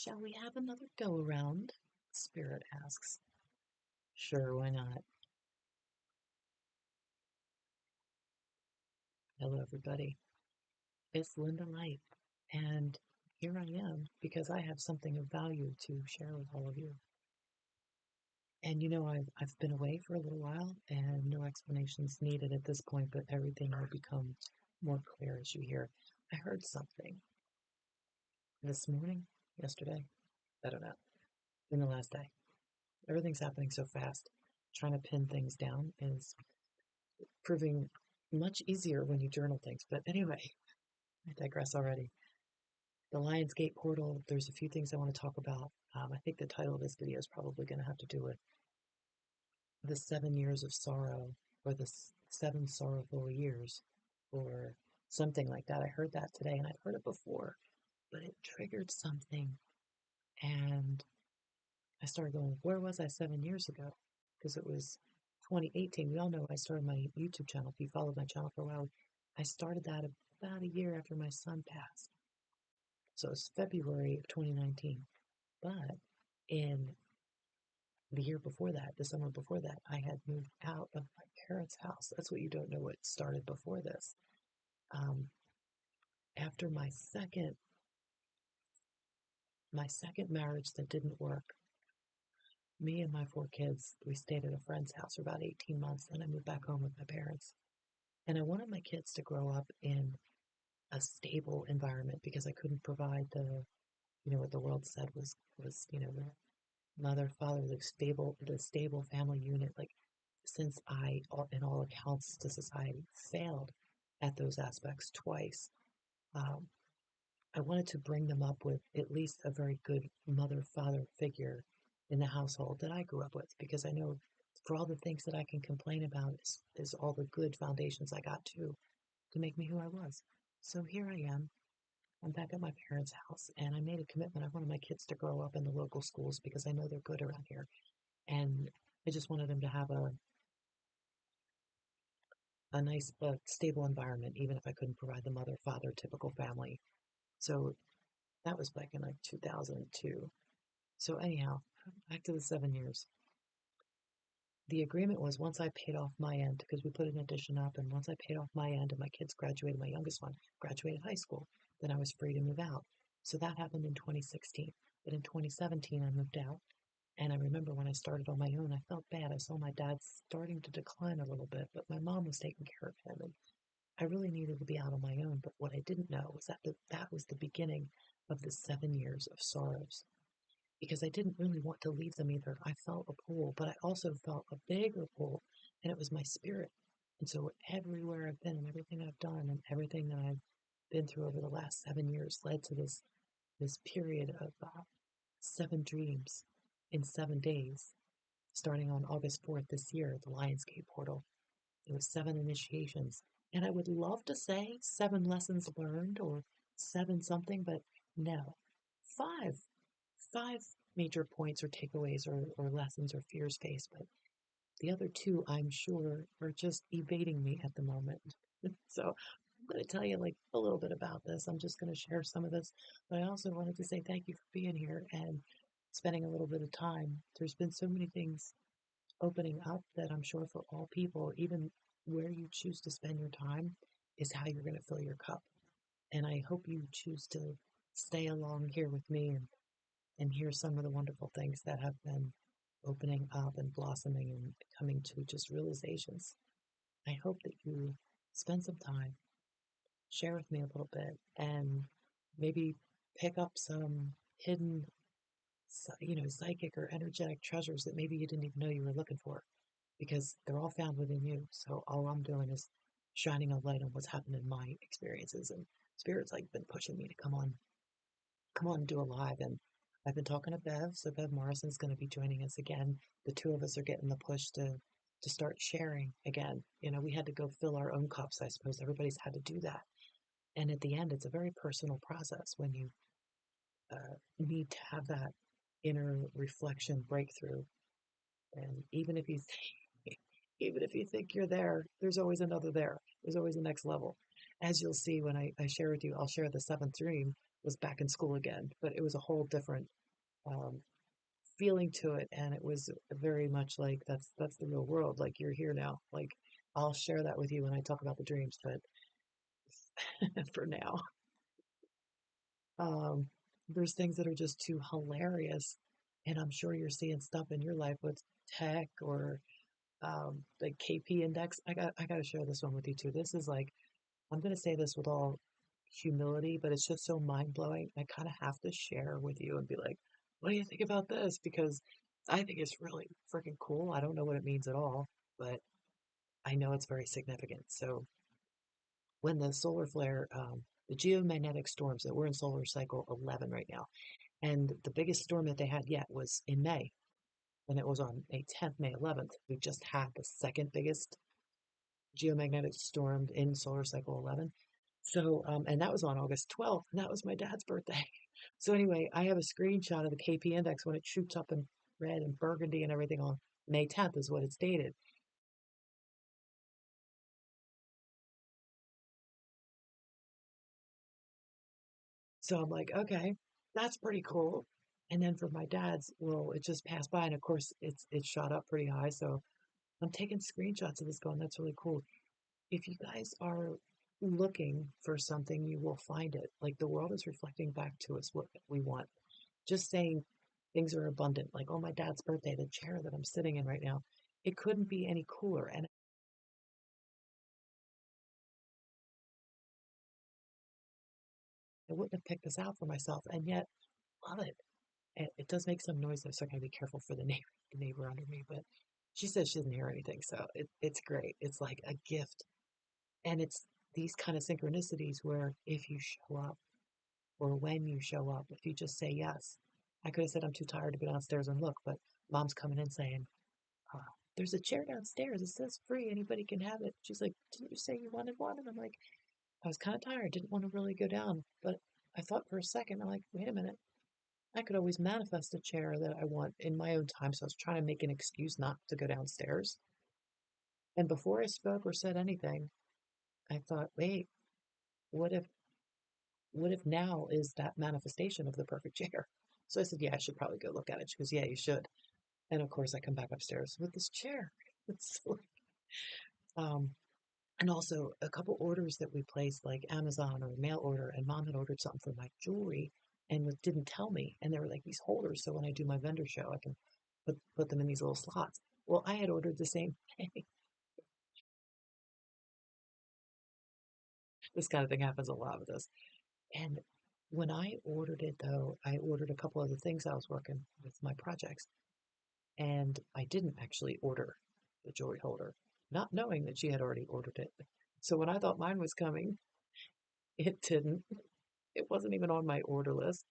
Shall we have another go around? Spirit asks. Sure, why not? Hello, everybody. It's Linda Light, and here I am because I have something of value to share with all of you. And I've been away for a little while, and no explanations needed at this point, but everything will become more clear as you hear. I heard something this morning, yesterday, I don't know, in the last day. Everything's happening so fast. Trying to pin things down is proving much easier when you journal things. But anyway, I digress already. The Lionsgate portal, there's a few things I want to talk about. I think the title of this video is probably going to have to do with the 7 years of sorrow, or the 7 sorrowful years, or something like that. I heard that today, and I've heard it before, but it triggered something. And I started going, where was I 7 years ago? Because it was 2018. We all know I started my YouTube channel. If you followed my channel for a while, I started that about a year after my son passed. So it's February of 2019. But in the year before that, the summer before that, I had moved out of my parents' house. That's what you don't know what started before this. After my second marriage that didn't work, me and my 4 kids, we stayed at a friend's house for about 18 months, and I moved back home with my parents. And I wanted my kids to grow up in a stable environment because I couldn't provide what the world said was the mother, father, the stable family unit. Like, since I, in all accounts to society, failed at those aspects twice, um, I wanted to bring them up with at least a very good mother-father figure in the household that I grew up with, because I know for all the things that I can complain about is all the good foundations I got to make me who I was. So here I am. I'm back at my parents' house, and I made a commitment. I wanted my kids to grow up in the local schools because I know they're good around here. And I just wanted them to have a nice, stable environment, even if I couldn't provide the mother, father, typical family. So that was back in like 2002. So anyhow, back to the 7 years. The agreement was, once I paid off my end, because we put an addition up, and once I paid off my end and my kids graduated, my youngest one graduated high school, then I was free to move out. So that happened in 2016. But in 2017, I moved out. And I remember when I started on my own, I felt bad. I saw my dad starting to decline a little bit, but my mom was taking care of him. And I really needed to be out on my own. But what I didn't know was that that was the beginning of the 7 years of sorrows, because I didn't really want to leave them either. I felt a pull, but I also felt a bigger pull, and it was my spirit. And so everywhere I've been and everything I've done and everything that I've been through over the last 7 years led to this period of 7 dreams in 7 days, starting on August 4th this year at the Lionsgate portal. It was 7 initiations. And I would love to say 7 lessons learned or 7 something, but no. 5 5 major points or takeaways or lessons or fears faced, but the other 2, I'm sure, are just evading me at the moment. So I'm going to tell you like a little bit about this. I'm just going to share some of this, but I also wanted to say thank you for being here and spending a little bit of time. There's been so many things opening up that I'm sure for all people, even where you choose to spend your time is how you're going to fill your cup. And I hope you choose to stay along here with me and hear some of the wonderful things that have been opening up and blossoming and coming to just realizations. I hope that you spend some time, share with me a little bit, and maybe pick up some hidden, psychic or energetic treasures that maybe you didn't even know you were looking for, because they're all found within you. So all I'm doing is shining a light on what's happened in my experiences, and Spirit's like been pushing me to come on and do a live. And I've been talking to Bev, so Bev Morrison's going to be joining us again. The 2 of us are getting the push to start sharing again. We had to go fill our own cups. I suppose everybody's had to do that. And at the end, it's a very personal process when you need to have that inner reflection breakthrough. And even if you think you're there, there's always another there. There's always a next level. As you'll see when I share with you, I'll share the 7th dream. was back in school again, but it was a whole different um, feeling to it, and it was very much like that's the real world. Like you're here now. Like I'll share that with you when I talk about the dreams, but for now, um, there's things that are just too hilarious, and I'm sure you're seeing stuff in your life with tech or the KP index. I got to share this one with you too. This is like I'm gonna say this with all humility, but it's just so mind blowing. I kind of have to share with you and be like, what do you think about this? Because I think it's really freaking cool. I don't know what it means at all, but I know it's very significant. So when the solar flare, the geomagnetic storms that we're in solar cycle 11 right now, and the biggest storm that they had yet was in May, and it was on May 10th, May 11th. We just had the second biggest geomagnetic storm in solar cycle 11. So, and that was on August 12th, and that was my dad's birthday. So anyway, I have a screenshot of the KP index when it shoots up in red and burgundy and everything on May 10th is what it's dated. So I'm like, okay, that's pretty cool. And then for my dad's, well, it just passed by, and of course it's shot up pretty high. So I'm taking screenshots of this going, that's really cool. If you guys are looking for something, you will find it. Like the world is reflecting back to us what we want. Just saying things are abundant. Like, oh, my dad's birthday, the chair that I'm sitting in right now, it couldn't be any cooler. And I wouldn't have picked this out for myself, and yet love it. And it does make some noise, though, so I gotta be careful for the neighbor under me. But she says she doesn't hear anything, so it's great. It's like a gift, and it's these kind of synchronicities where if you show up or when you show up, if you just say yes. I could have said I'm too tired to go downstairs and look, but mom's coming in saying, uh, there's a chair downstairs. It says free. Anybody can have it. She's like, didn't you say you wanted one? And I'm like, I was kind of tired. Didn't want to really go down. But I thought for a second, I'm like, wait a minute. I could always manifest a chair that I want in my own time. So I was trying to make an excuse not to go downstairs. And before I spoke or said anything, I thought, wait, what if now is that manifestation of the perfect chair? So I said, yeah, I should probably go look at it. She goes, yeah, you should. And of course, I come back upstairs with this chair. It's um, and also a couple orders that we placed, like Amazon or mail order, and mom had ordered something for my jewelry and didn't tell me. And they were like these holders, so when I do my vendor show, I can put them in these little slots. Well, I had ordered the same thing. This kind of thing happens a lot with us. And when I ordered it, though, I ordered a couple other things I was working with my projects, and I didn't actually order the jewelry holder, not knowing that she had already ordered it. So when I thought mine was coming, it didn't. It wasn't even on my order list.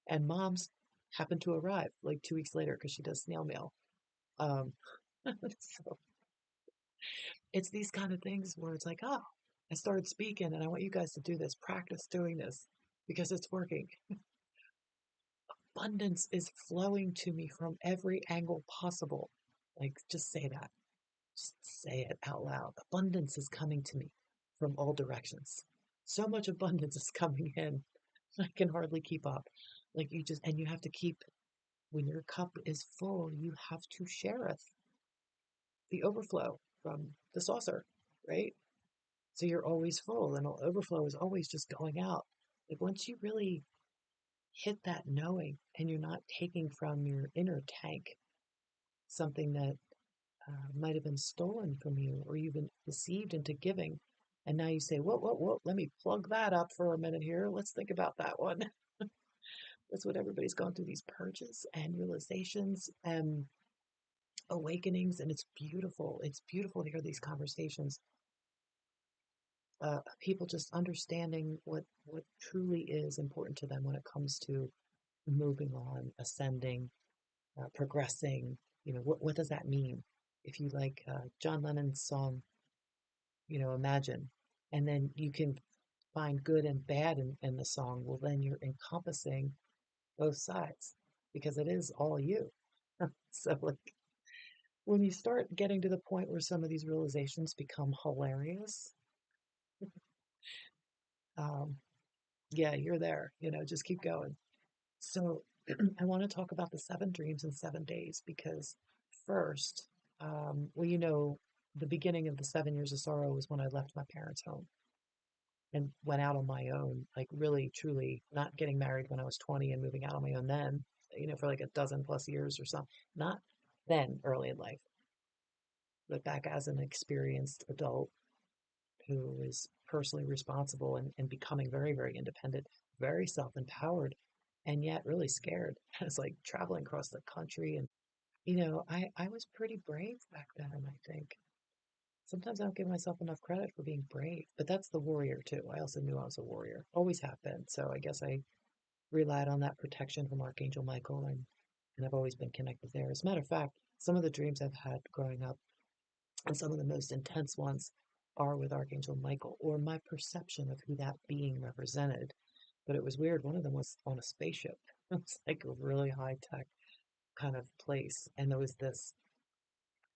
And mom's happened to arrive like 2 weeks later because she does snail mail. Um, so it's these kind of things where it's like, oh, I started speaking and I want you guys to do this, practice doing this because it's working. Abundance is flowing to me from every angle possible. Like, just say that. Just say it out loud. Abundance is coming to me from all directions. So much abundance is coming in. I can hardly keep up. Like, and you have to keep, when your cup is full, you have to shareth the overflow from the saucer, right? So you're always full, and overflow is always just going out. Like, once you really hit that knowing and you're not taking from your inner tank something that might have been stolen from you or you've been deceived into giving. And now you say, whoa, let me plug that up for a minute here. Let's think about that one. That's what everybody's gone through, these purges and realizations and awakenings. And it's beautiful. It's beautiful to hear these conversations. People just understanding what truly is important to them when it comes to moving on, ascending, progressing. What does that mean? If you like John Lennon's song, imagine, and then you can find good and bad in the song, well, then you're encompassing both sides because it is all you. So, like, when you start getting to the point where some of these realizations become hilarious, um, Yeah, you're there, just keep going. So I want to talk about the 7 dreams in 7 days because first, well, the beginning of the 7 years of sorrow was when I left my parents' home and went out on my own, like really, truly not getting married when I was 20 and moving out on my own then, for like a dozen plus years or something. Not then early in life, but back as an experienced adult who is personally responsible and becoming very, very independent, very self-empowered, and yet really scared. It's like traveling across the country and I was pretty brave back then, I think. Sometimes I don't give myself enough credit for being brave, but that's the warrior too. I also knew I was a warrior, always have been. So I guess I relied on that protection from Archangel Michael and I've always been connected there. As a matter of fact, some of the dreams I've had growing up and some of the most intense ones are with Archangel Michael or my perception of who that being represented. But it was weird. One of them was on a spaceship. It was like a really high tech kind of place. And there was this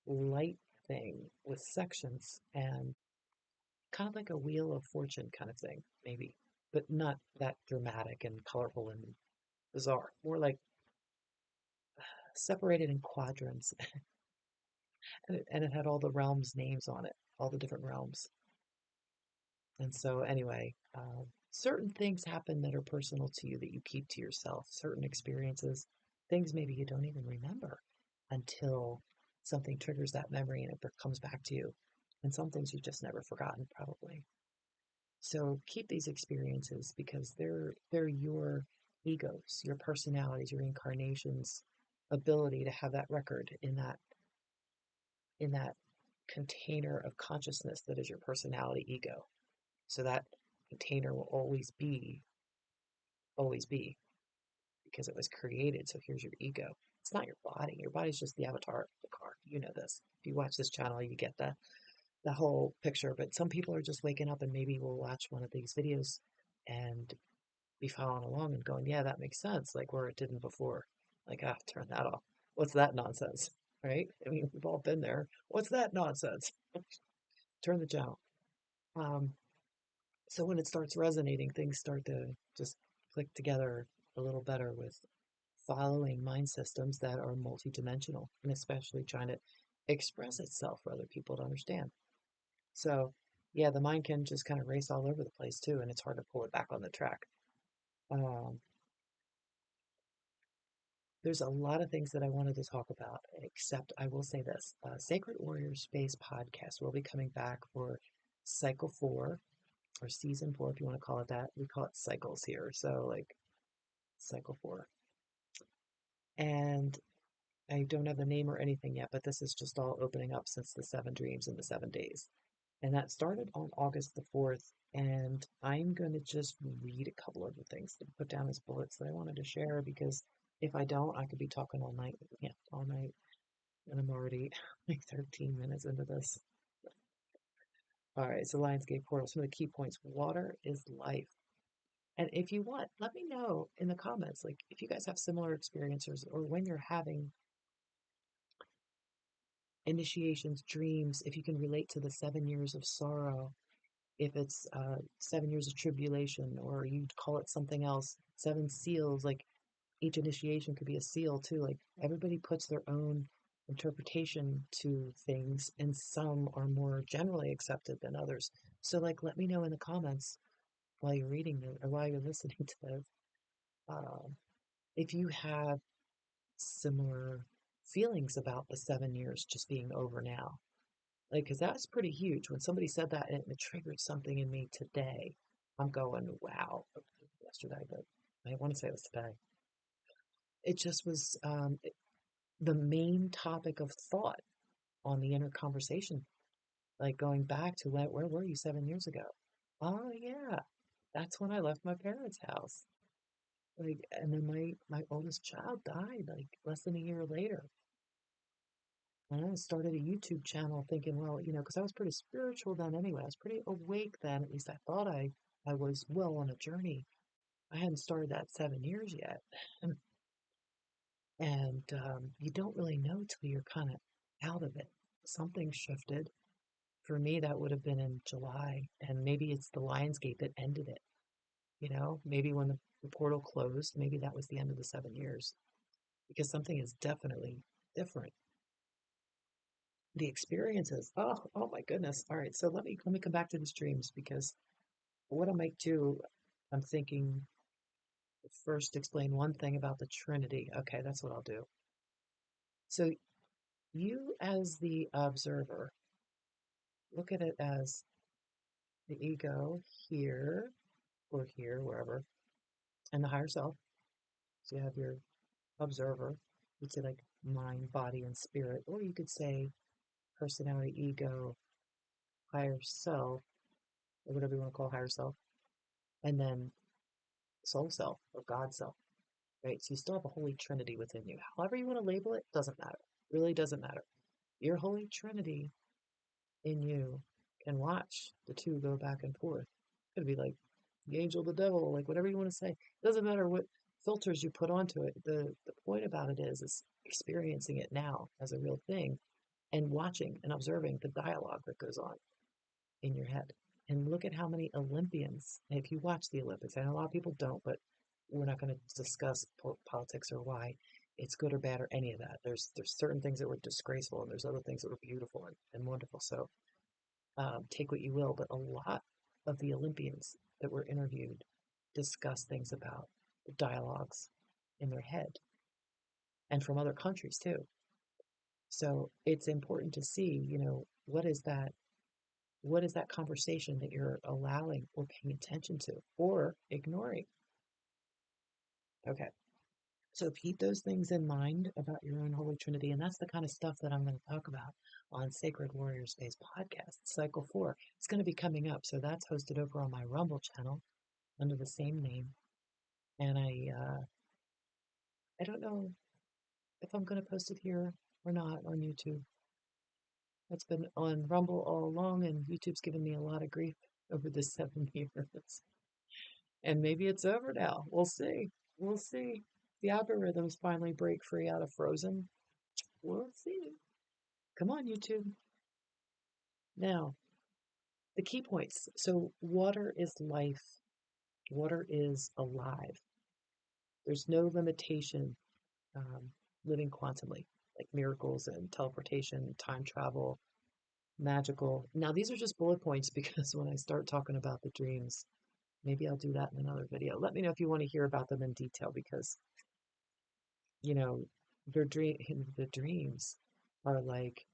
light thing with sections and kind of like a wheel of fortune kind of thing, maybe, but not that dramatic and colorful and bizarre. More like separated in quadrants, and it had all the realms' names on it, all the different realms. And so, anyway, certain things happen that are personal to you that you keep to yourself, certain experiences, things maybe you don't even remember until something triggers that memory and it comes back to you. And some things you've just never forgotten, probably. So keep these experiences because they're your egos, your personalities, your incarnations' ability to have that record in that container of consciousness that is your personality ego. So that container will always be, because it was created. So here's your ego. It's not your body. Your body's just the avatar of the car. You know this. If you watch this channel, you get the whole picture. But some people are just waking up and maybe will watch one of these videos and be following along and going, yeah, that makes sense. Like where it didn't before. Like, turn that off. What's that nonsense? Right? I mean, we've all been there. What's that nonsense? Turn the channel. Um, so when it starts resonating, things start to just click together a little better with following mind systems that are multidimensional and especially trying to express itself for other people to understand. So, yeah, the mind can just kind of race all over the place too, and it's hard to pull it back on the track. Um, there's a lot of things that I wanted to talk about, except I will say this Sacred Warrior Space podcast will be coming back for cycle 4 or season 4, if you want to call it that. We call it cycles here. So, like, cycle 4. And I don't have the name or anything yet, but this is just all opening up since the 7 dreams in the 7 days. And that started on August the 4th. And I'm going to just read a couple of the things to put down as bullets that I wanted to share because if I don't, I could be talking all night. Yeah, all night. And I'm already like 13 minutes into this. All right, so Lionsgate Portal, some of the key points. Water is life. And if you want, let me know in the comments, like if you guys have similar experiences or when you're having initiations, dreams, if you can relate to the 7 years of sorrow, if it's 7 years of tribulation, or you'd call it something else, 7 seals, like each initiation could be a seal too. Like everybody puts their own interpretation to things, and some are more generally accepted than others. So, like, let me know in the comments while you're reading it or while you're listening to this, um, if you have similar feelings about the 7 years just being over now. Like, because that's pretty huge. When somebody said that and it triggered something in me today, I'm going, wow. Yesterday, but I want to say it was today. It just was the main topic of thought on the inner conversation. Like going back to where were you 7 years ago? Oh yeah, that's when I left my parents' house. Like, and then my oldest child died like less than a year later. And I started a YouTube channel thinking, well, because I was pretty spiritual then anyway. I was pretty awake then. At least I thought I was well on a journey. I hadn't started that 7 years yet. And you don't really know till you're kind of out of it. Something shifted. For me, that would have been in July. And maybe it's the Lionsgate that ended it. Maybe when the portal closed, maybe that was the end of the 7 years because something is definitely different. The experiences, oh my goodness. All right, so let me come back to these dreams because what I might do, I'm thinking first explain one thing about the Trinity. Okay, that's what I'll do. So you as the observer, look at it as the ego here or here, wherever, and the higher self. So you have your observer. You'd say like mind, body, and spirit, or you could say personality, ego, higher self, or whatever you want to call higher self, and then soul self or God self, right? So you still have a holy trinity within you. However you want to label it, doesn't matter. Really doesn't matter. Your holy trinity in you can watch the two go back and forth. It could be like the angel, the devil, like whatever you want to say. It doesn't matter what filters you put onto it. The point about it is experiencing it now as a real thing and watching and observing the dialogue that goes on in your head. And look at how many Olympians, if you watch the Olympics, I know a lot of people don't, but we're not going to discuss politics or why it's good or bad or any of that. There's certain things that were disgraceful and there's other things that were beautiful and wonderful. So take what you will, but a lot of the Olympians that were interviewed discuss things about the dialogues in their head and from other countries too. So it's important to see, what is that conversation that you're allowing or paying attention to or ignoring? Okay. So keep those things in mind about your own Holy Trinity. And that's the kind of stuff that I'm going to talk about on Sacred Warrior Space podcast, Cycle 4. It's going to be coming up. So that's hosted over on my Rumble channel under the same name. And I don't know if I'm going to post it here or not on YouTube. It's been on Rumble all along, and YouTube's given me a lot of grief over the 7 years. And maybe it's over now. We'll see. We'll see. The algorithms finally break free out of Frozen. We'll see. Come on, YouTube. Now, the key points. So, water is life, water is alive. There's no limitation living quantumly, like miracles and teleportation, time travel, magical. Now, these are just bullet points because when I start talking about the dreams, maybe I'll do that in another video. Let me know if you want to hear about them in detail because you know, the dreams are like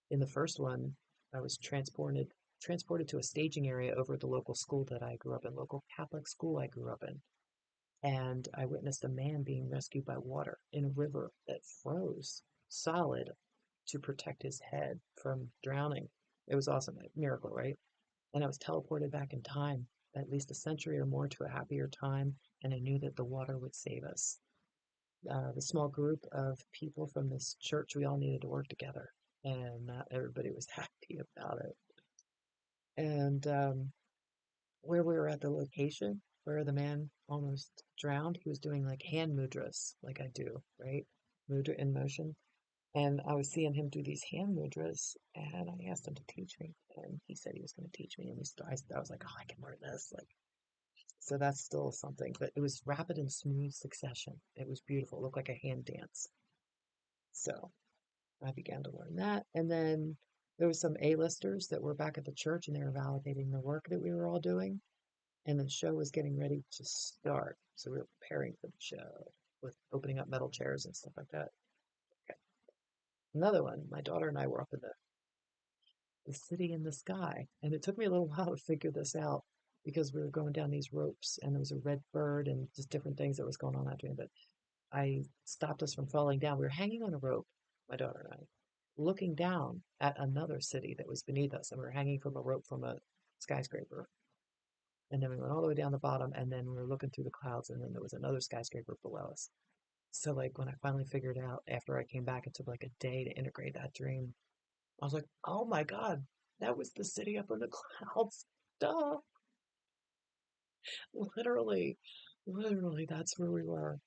in the first one, I was transported to a staging area over at the local school that I grew up in, local Catholic school I grew up in. And I witnessed a man being rescued by water in a river that froze solid to protect his head from drowning. It was awesome, a miracle, right? And I was teleported back in time, at least a century or more to a happier time, and I knew that the water would save us. The small group of people from this church, we all needed to work together, and not everybody was happy about it. And where we were at the location where the man almost drowned, he was doing like hand mudras, like I do, right? Mudra in motion. And I was seeing him do these hand mudras, and I asked him to teach me, and he said he was going to teach me. And I was like, oh, I can learn this. Like, so that's still something, but it was rapid and smooth succession. It was beautiful. It looked like a hand dance. So I began to learn that. And then there was some A-listers that were back at the church and they were validating the work that we were all doing. And the show was getting ready to start. So we were preparing for the show with opening up metal chairs and stuff like that. Okay. Another one, my daughter and I were up in the city in the sky. And it took me a little while to figure this out because we were going down these ropes and there was a red bird and just different things that was going on that dream. But I stopped us from falling down. We were hanging on a rope, my daughter and I, looking down at another city that was beneath us. And we were hanging from a rope from a skyscraper. And then we went all the way down the bottom, and then we were looking through the clouds, and then there was another skyscraper below us. So, like, when I finally figured it out after I came back, it took like a day to integrate that dream. I was like, oh my God, that was the city up in the clouds. Duh. Literally, literally, that's where we were.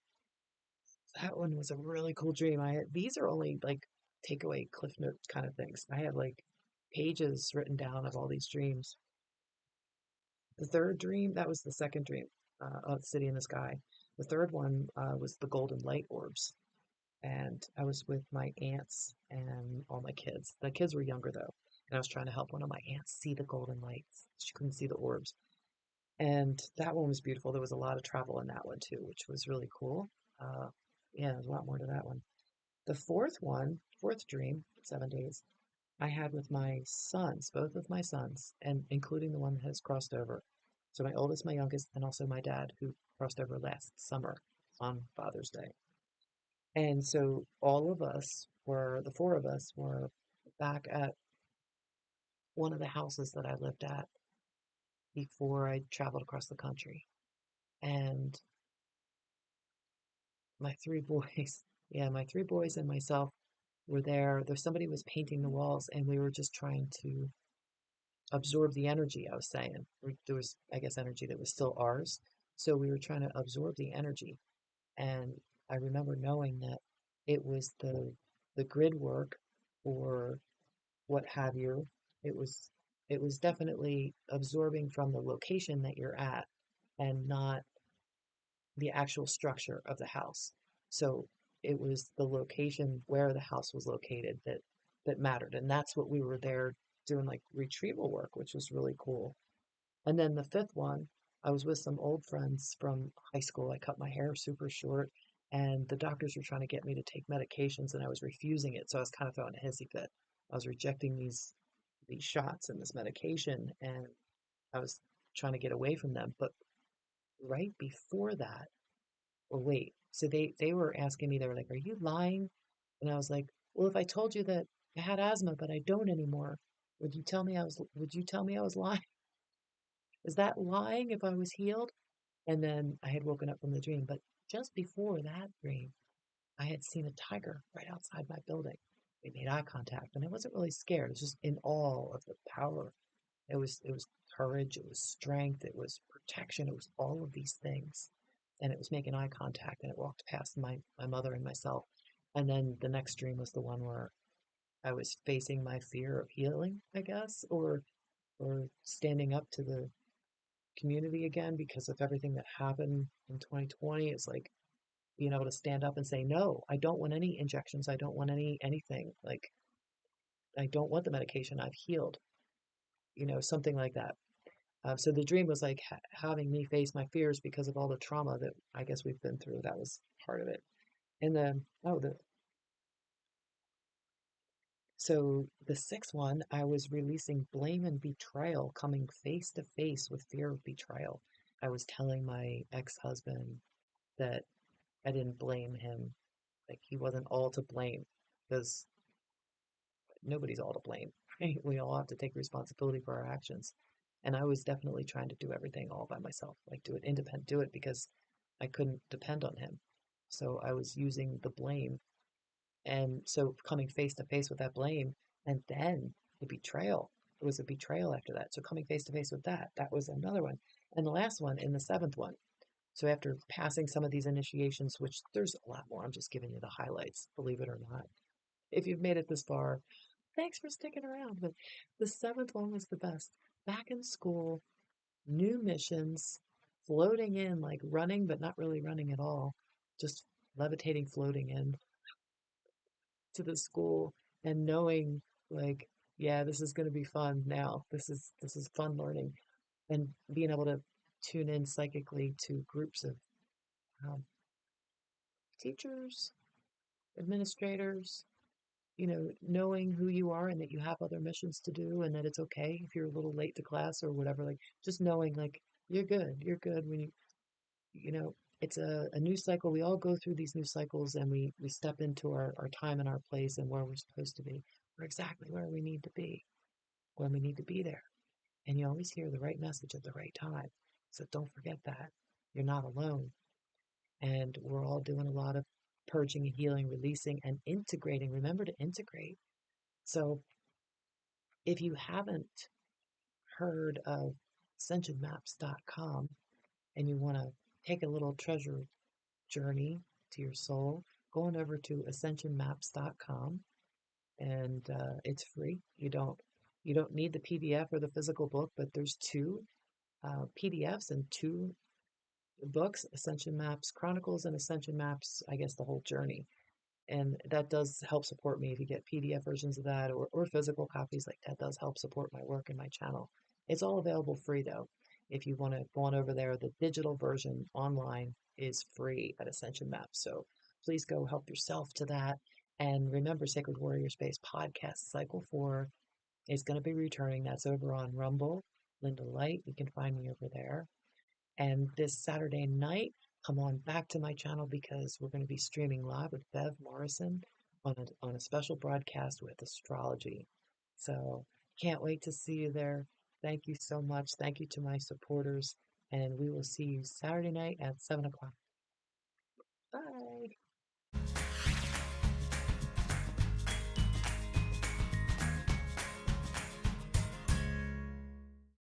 That one was a really cool dream. These are only like takeaway cliff note kind of things. I have like pages written down of all these dreams. The third dream, that was the second dream. city in the sky. The third one was the golden light orbs. And I was with my aunts and all my kids. The kids were younger though. And I was trying to help one of my aunts see the golden lights. She couldn't see the orbs. And that one was beautiful. There was a lot of travel in that one too, which was really cool. Uh, yeah, there's a lot more to that one. The fourth one, fourth dream, 7 days, I had with my sons, both of my sons, and including the one that has crossed over. So my oldest, my youngest, and also my dad, who crossed over last summer on Father's Day. And so all of us were, the four of us were back at one of the houses that I lived at before I traveled across the country. And my three boys, yeah, my three boys and myself were there. There, somebody was painting the walls, and we were just trying to absorb the energy. I was saying there was, I guess, energy that was still ours. So we were trying to absorb the energy. And I remember knowing that it was the grid work or what have you. It was it was definitely absorbing from the location that you're at and not the actual structure of the house. So it was the location where the house was located that mattered. And that's what we were there doing, like retrieval work, which was really cool. And then the fifth one, I was with some old friends from high school. I cut my hair super short, and the doctors were trying to get me to take medications, and I was refusing it. So I was kind of throwing a hissy fit. I was rejecting these shots and this medication, and I was trying to get away from them. But right before that, or wait, so they were asking me, they were like, "Are you lying?" And I was like, "Well, if I told you that I had asthma, but I don't anymore, would you tell me I was lying? Is that lying if I was healed?" And then I had woken up from the dream. But just before that dream, I had seen a tiger right outside my building. We made eye contact, and I wasn't really scared. I was just in awe of the power. It was courage, it was strength, it was protection, it was all of these things. And it was making eye contact, and it walked past my mother and myself. And then the next dream was the one where I was facing my fear of healing, I guess, or standing up to the community again because of everything that happened in 2020. It's like being able to stand up and say, no, I don't want any injections. I don't want anything. Like, I don't want the medication. I've healed, something like that. So the dream was like having me face my fears because of all the trauma that I guess we've been through. That was part of it. And then, so the sixth one, I was releasing blame and betrayal, coming face to face with fear of betrayal. I was telling my ex-husband that I didn't blame him. Like he wasn't all to blame because nobody's all to blame. Right? We all have to take responsibility for our actions. And I was definitely trying to do everything all by myself, like do it independent, do it because I couldn't depend on him. So I was using the blame. And so coming face to face with that blame and then the betrayal. It was a betrayal after that. So coming face to face with that, that was another one. And the last one in the seventh one. So after passing some of these initiations, which there's a lot more, I'm just giving you the highlights, believe it or not. If you've made it this far, thanks for sticking around. But the seventh one was the best. Back in school, new missions, floating in, like running, but not really running at all, just levitating, floating in to the school and knowing, like, yeah, this is going to be fun now. This is fun learning and being able to tune in psychically to groups of um, teachers, administrators, knowing who you are and that you have other missions to do and that it's okay if you're a little late to class or whatever, like just knowing like you're good when it's a new cycle. We all go through these new cycles and we step into our time and our place and where we're supposed to be. We're exactly where we need to be when we need to be there. And you always hear the right message at the right time. So don't forget that. You're not alone. And we're all doing a lot of purging and healing, releasing and integrating. Remember to integrate. So if you haven't heard of ascensionmaps.com and you want to take a little treasure journey to your soul, go on over to ascensionmaps.com and it's free. You don't need the PDF or the physical book, but there's two PDFs and two books, Ascension Maps, Chronicles and Ascension Maps, I guess the whole journey. And that does help support me if you get PDF versions of that or physical copies. Like that does help support my work and my channel. It's all available free though. If you want to go on over there, the digital version online is free at Ascension Maps. So please go help yourself to that. And remember, Sacred Warrior Space podcast cycle 4 is going to be returning. That's over on Rumble, Linda Light. You can find me over there. And this Saturday night, come on back to my channel because we're going to be streaming live with Bev Morrison on a special broadcast with astrology. So can't wait to see you there. Thank you so much. Thank you to my supporters. And we will see you Saturday night at 7 o'clock. Bye.